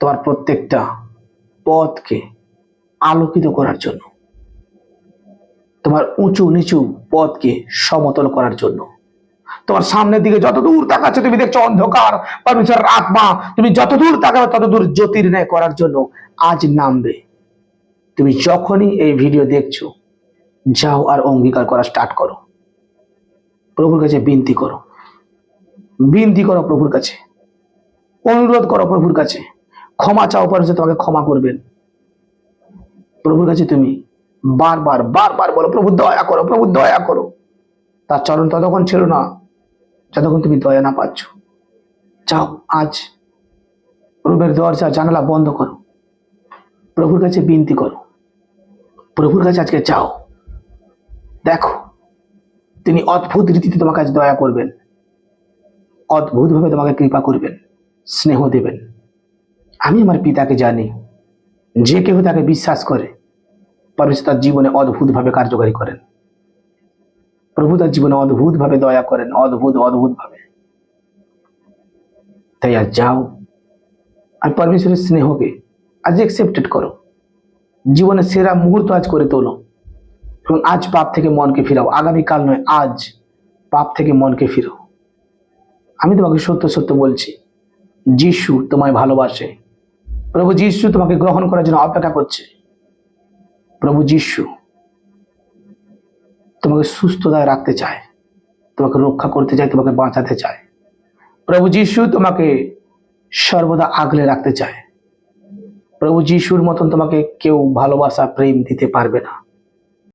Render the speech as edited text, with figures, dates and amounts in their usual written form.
তোমার প্রত্যেকটা পথকে আলোকিত করার জন্য, তোমার উঁচু নিচু পথকে সমতল করার জন্য। তোমার সামনের দিকে যত দূর তাকাচ্ছ তুমি দেখছো অন্ধকার, পরমেশ্বরের আত্মা তুমি যত দূর তাকাবে তত দূর জ্যোতির্নয় করার জন্য আজ নামবে। তুমি যখনই এই ভিডিও দেখছো, যাও আর অঙ্গীকার করা স্টার্ট করো। প্রভুর কাছে বিনতি করো, বিনতি করো প্রভুর কাছে, অনুরোধ করো প্রভুর কাছে, ক্ষমা চাও, পরমেশ্বর তোমাকে ক্ষমা করবেন। প্রভুর কাছে তুমি বারবার বারবার বলো, প্রভু দয়া করো, প্রভু দয়া করো। তার চরণ ততক্ষণ ছিল না যতক্ষণ তুমি দয়া না পাচ্ছ। যাও আজ রুমের দরজা জানালা বন্ধ করো, প্রভুর কাছে বিনতি করো, প্রভুর কাছে আজকে যাও। দেখো তিনি অদ্ভুত রীতিতে তোমার কাছে দয়া করবেন, অদ্ভুত ভাবে তোমাকে কৃপা করবেন, স্নেহ দেবেন। আমি আমার পিতাকে জানি, যে কেউ তাকে বিশ্বাস করে পরমেশ্বর তার জীবনে অদ্ভুত ভাবে কার্যকারী করেন। প্রভু তার জীবনে অদ্ভুত ভাবে দয়া করেন, অদ্ভুত অদ্ভুত ভাবে। তাই আজ যাও আর পরমেশ্বরের স্নেহকে আজ একসেপ্টেড করো, জীবনের সেরা মুহূর্ত আজ করে তোলো এবং আজ পাপ থেকে মনকে ফিরাও। আগামীকাল নয়, আজ পাপ থেকে মনকে ফিরাও। আমি তোমাকে সত্য সত্য বলছি, যিশু তোমায় ভালোবাসে, প্রভু যিশু তোমাকে গ্রহণ করার জন্য অপেক্ষা করছে। প্রভু যিশু তোমাকে সুস্থতায় রাখতে চায়, তোমাকে রক্ষা করতে চায়, তোমাকে বাঁচাতে চায়। প্রভু যিশু তোমাকে সর্বদা আগলে রাখতে চায়। প্রভু যিশুর মতন তোমাকে কেউ ভালোবাসা প্রেম দিতে পারবে না।